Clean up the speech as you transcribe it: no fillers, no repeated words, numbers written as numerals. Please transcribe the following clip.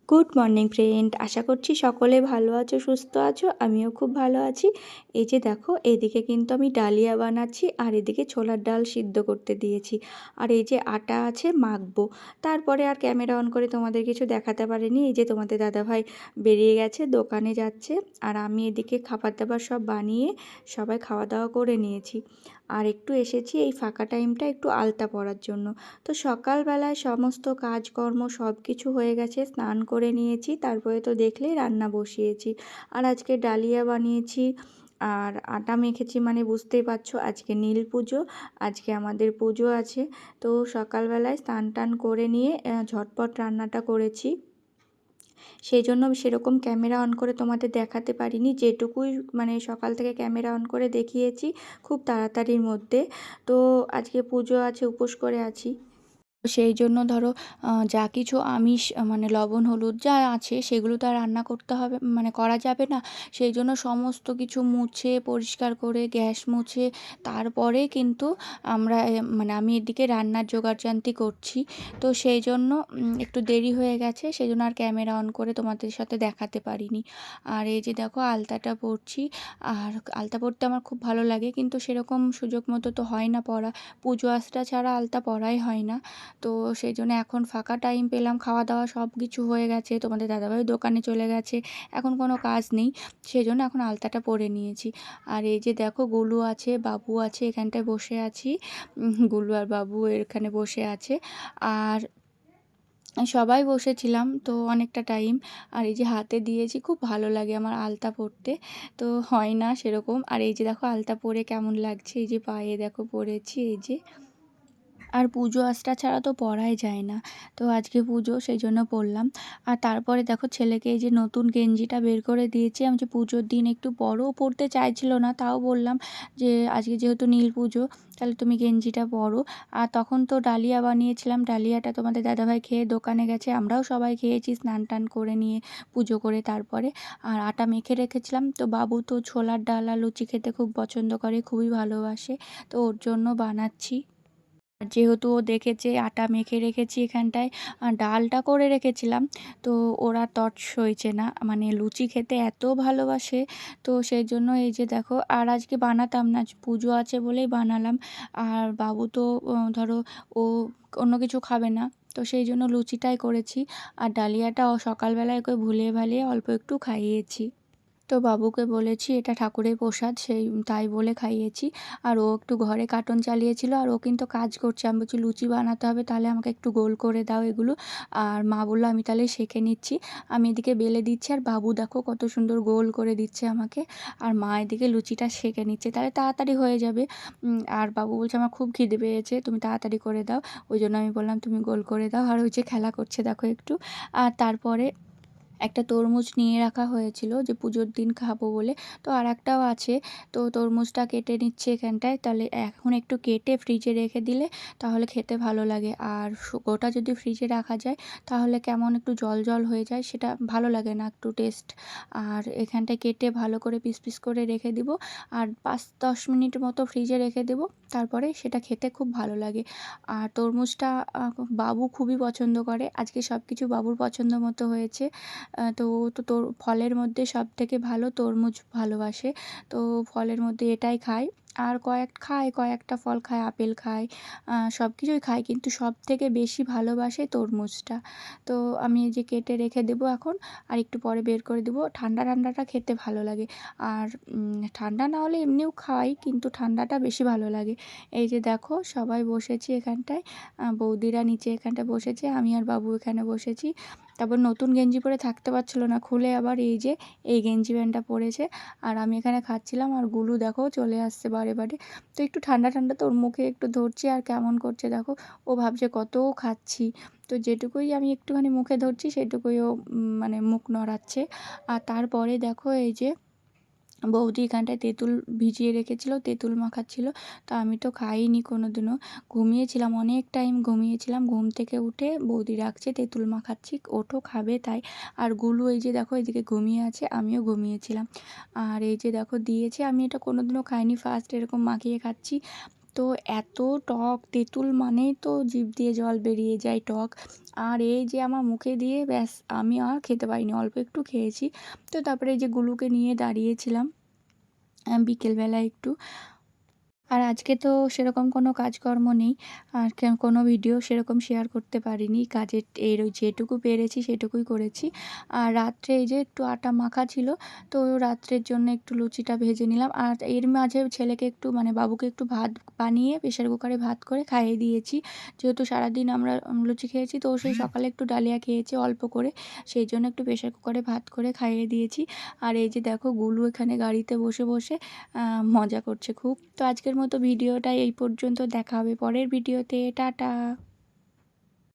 Good morning friend, আশা করছি সকলে ভালো আছো, সুস্থ আছো। আমিও খুব ভালো আছি। এই যে দেখো, এদিকে কিন্তু আমি ডালিয়া বানাচ্ছি আর এদিকে ছোলার ডাল সিদ্ধ করতে দিয়েছি। আর এই যে আটা আছে, মাখবো। তারপরে আর ক্যামেরা অন করে তোমাদের কিছু দেখাতে পারিনি। এই যে তোমাদের দাদাভাই বেরিয়ে গেছে, দোকানে যাচ্ছে। আর আমি এদিকে খাবার দাবার সব বানিয়ে সবাই খাওয়া দাওয়া করে নিয়েছি। আর একটু এসেছি এই ফাঁকা টাইমটা একটু আলতা পরার জন্য। তো সকালবেলায় সমস্ত কাজকর্ম সব কিছু হয়ে গেছে, স্নান করে নিয়েছি, তারপরে তো দেখলেই রান্না বসিয়েছি। আর আজকে ডালিয়া বানিয়েছি আর আটা মেখেছি, মানে বুঝতেই পারছো আজকে নীল পুজো, আজকে আমাদের পুজো আছে। তো সকালবেলায় স্নান টান করে নিয়ে ঝটপট রান্নাটা করেছি। সেই জন্য সেরকম ক্যামেরা অন করে তোমাদের দেখাতে পারিনি, যেটুকুই মানে সকাল থেকে ক্যামেরা অন করে দেখিয়েছি খুব তাড়াতাড়ির মধ্যে। তো আজকে পুজো আছে, উপোস করে আছি। সেই জন্য ধরো যা কিছু আমিষ মানে লবণ হলুদ যা আছে সেগুলো তো আর রান্না করতে হবে, মানে করা যাবে না। সেই জন্য সমস্ত কিছু মুছে পরিষ্কার করে গ্যাস মুছে তারপরে কিন্তু আমরা মানে আমি এদিকে রান্নার জোগাড়যন্ত্র করছি। তো সেই জন্য একটু দেরি হয়ে গেছে, সেই জন্য আর ক্যামেরা অন করে তোমাদের সাথে দেখাতে পারিনি। আর এই যে দেখো আলতাটা পরছি। আর আলতা পরতে আমার খুব ভালো লাগে, কিন্তু সেরকম সুযোগ মতো তো হয় না পরা। পুজো আচরা ছাড়া আলতা পরাই হয় না। তো সেই জন্য এখন ফাঁকা টাইম পেলাম, খাওয়া দাওয়া সব কিছু হয়ে গেছে, তোমাদের দাদাভাই দোকানে চলে গেছে, এখন কোনো কাজ নেই। সেই জন্য এখন আলতাটা পরে নিয়েছি। আর এই যে দেখো গুলু আছে, বাবু আছে, এখানটায় বসে আছি। গুলু আর বাবু এখানে বসে আছে। আর সবাই বসেছিলাম তো অনেকটা টাইম। আর এই যে হাতে দিয়েছি, খুব ভালো লাগে আমার আলতা পরতে। তো হয় না সেরকম। আর এই যে দেখো আলতা পরে কেমন লাগছে, এই যে পায়ে দেখো পরেছি এই যে। আর পুজো আচরা ছাড়া তো পরাই যায় না। তো আজকে পুজো, সেই জন্য পরলাম। আর তারপরে দেখো ছেলেকে এই যে নতুন গেঞ্জিটা বের করে দিয়েছি। আমি যে পুজোর দিন একটু বড়ও পরতে চাইছিল না, তাও বললাম যে আজকে যেহেতু নীল পুজো, তাহলে তুমি গেঞ্জিটা পরো। আর তখন তো ডালিয়া বানিয়েছিলাম, ডালিয়াটা তোমাদের দাদাভাই খেয়ে দোকানে গেছে, আমরাও সবাই খেয়েছি স্নান টান করে নিয়ে পুজো করে তারপরে। আর আটা মেখে রেখেছিলাম, তো বাবু তো ছোলার ডাল আর লুচি খেতে খুব পছন্দ করে, খুবই ভালোবাসে। তো ওর জন্য বানাচ্ছি। আর যেহেতু ও দেখেছে আটা মেখে রেখেছি এখানটায়, ডালটা করে রেখেছিলাম, তো ওরা তট সইছে না, মানে লুচি খেতে এত ভালোবাসে। তো সেই জন্য এই যে দেখো, আর আজকে বানাতাম না, পুজো আছে বলেই বানালাম। আর বাবু তো ধরো ও অন্য কিছু খাবে না, তো সেই জন্য লুচিটাই করেছি। আর ডালিয়াটা সকালবেলায় করে ভুলিয়ে ভালিয়ে অল্প একটু খাইয়েছি। তো বাবুকে বলেছি এটা ঠাকুরের প্রসাদ, সেই তাই বলে খাইয়েছি। আর ও একটু ঘরে কার্টুন চালিয়েছিল, আর ও কিন্তু কাজ করছে। আমি বলছি লুচি বানাতে হবে, তাহলে আমাকে একটু গোল করে দাও এগুলো। আর মা বললো আমি তাহলে শেখে নিচ্ছি। আমি এদিকে বেলে দিচ্ছি, আর বাবু দেখো কত সুন্দর গোল করে দিচ্ছে আমাকে। আর মা এদিকে লুচিটা সেঁকে নিচ্ছে, তাহলে তাড়াতাড়ি হয়ে যাবে। আর বাবু বলছে আমার খুব খিদে পেয়েছে, তুমি তাড়াতাড়ি করে দাও। ওই জন্য আমি বললাম তুমি গোল করে দাও। আর ওই যে খেলা করছে দেখো একটু। আর তারপরে একটা তরমুজ নিয়ে রাখা হয়েছিল যে পুজোর দিন খাবো বলে, তো আর একটাও আছে। তো তরমুজটা কেটে নিচ্ছে এখানটায়, তাহলে এখন একটু কেটে ফ্রিজে রেখে দিলে তাহলে খেতে ভালো লাগে। আর গোটা যদি ফ্রিজে রাখা যায় তাহলে কেমন একটু জল জল হয়ে যায়, সেটা ভালো লাগে না একটু টেস্ট। আর এখানটায় কেটে ভালো করে পিস পিস করে রেখে দিব। আর 5-10 মিনিট মতো ফ্রিজে রেখে দেবো, তারপরে সেটা খেতে খুব ভালো লাগে। আর তরমুজটা বাবু খুবই পছন্দ করে, আজকে সব কিছু বাবুর পছন্দ মতো হয়েছে। তো ও তো ফলের মধ্যে সবথেকে ভালো তরমুজ ভালোবাসে। তো ফলের মধ্যে এটাই খায়। আর কয়েকটা ফল খায়, আপেল খায়, সব কিছুই খায়, কিন্তু সবথেকে বেশি ভালোবাসে তরমুজটা। তো আমি এই যে কেটে রেখে দেবো এখন, আর একটু পরে বের করে দেবো। ঠান্ডা ঠান্ডাটা খেতে ভালো লাগে। আর ঠান্ডা না হলে এমনিও খাই, কিন্তু ঠান্ডাটা বেশি ভালো লাগে। এই যে দেখো সবাই বসেছি এখানটায়, বৌদিরা নিচে এখানটায় বসেছে, আমি আর বাবু এখানে বসেছি। তারপর নতুন গেঞ্জি পরে থাকতে পারছিল না, খুলে আবার এই যে এই গেঞ্জি প্যান্টটা পরেছে। আর আমি এখানে খাচ্ছিলাম, আর গুলু দেখো চলে আসছে বারে বারে। তো একটু ঠান্ডা ঠান্ডা তো ওর মুখে একটু ধরছি, আর কেমন করছে দেখো, ও ভাবছে কত খাচ্ছি। তো যেটুকুই আমি একটুখানি মুখে ধরছি সেটুকুই ও মানে মুখ নড়াচ্ছে। আর তারপরে দেখো এই যে বৌদি এখানটায় তেঁতুল ভিজিয়ে রেখেছিল, তেঁতুল মাখাচ্ছিল। তো আমি তো খাইনি কোনো দিনও, ঘুমিয়েছিলাম, অনেক টাইম ঘুমিয়েছিলাম। ঘুম থেকে উঠে বৌদি রাখছে, তেঁতুল মাখাচ্ছি, ওঠো খাবে তাই। আর গুলু এই যে দেখো এদিকে ঘুমিয়ে আছে, আমিও ঘুমিয়েছিলাম। আর এই যে দেখো দিয়েছে, আমি এটা কোনো দিনও খাইনি, ফার্স্ট এরকম মাখিয়ে খাচ্ছি। তো তো এত টক, তেঁতুল মানেই তো জিভ দিয়ে জল বেরিয়ে যায়, টক। আর এই যে আমার মুখে দিয়ে ব্যাস আমি আর খেতে পারিনি, অল্প একটু খেয়েছি। তো তারপরে এই যে গুলুকে নিয়ে দাঁড়িয়েছিলাম বিকেলবেলা একটু। আর আজকে তো সেরকম কোনো কাজকর্ম নেই, আর কোনো ভিডিও সেরকম শেয়ার করতে পারিনি। কাজের ওই যেটুকু পেরেছি সেটুকুই করেছি। আর রাত্রে এই যে একটু আটা মাখা ছিল, তো রাত্রের জন্য একটু লুচিটা ভেজে নিলাম। আর এর মাঝে ছেলেকে একটু মানে বাবুকে একটু ভাত বানিয়ে প্রেশার কুকারে ভাত করে খাইয়ে দিয়েছি। যেহেতু সারাদিন আমরা লুচি খেয়েছি, তো ও সেই সকালে একটু ডালিয়া খেয়েছে অল্প করে, সেই জন্য একটু প্রেশার কুকারে ভাত করে খাইয়ে দিয়েছি। আর এই যে দেখো গুলু এখানে গাড়িতে বসে বসে মজা করছে খুব। তো আজকের মতো ভিডিওটা এই পর্যন্ত, দেখা হবে পরের ভিডিওতে। টাটা।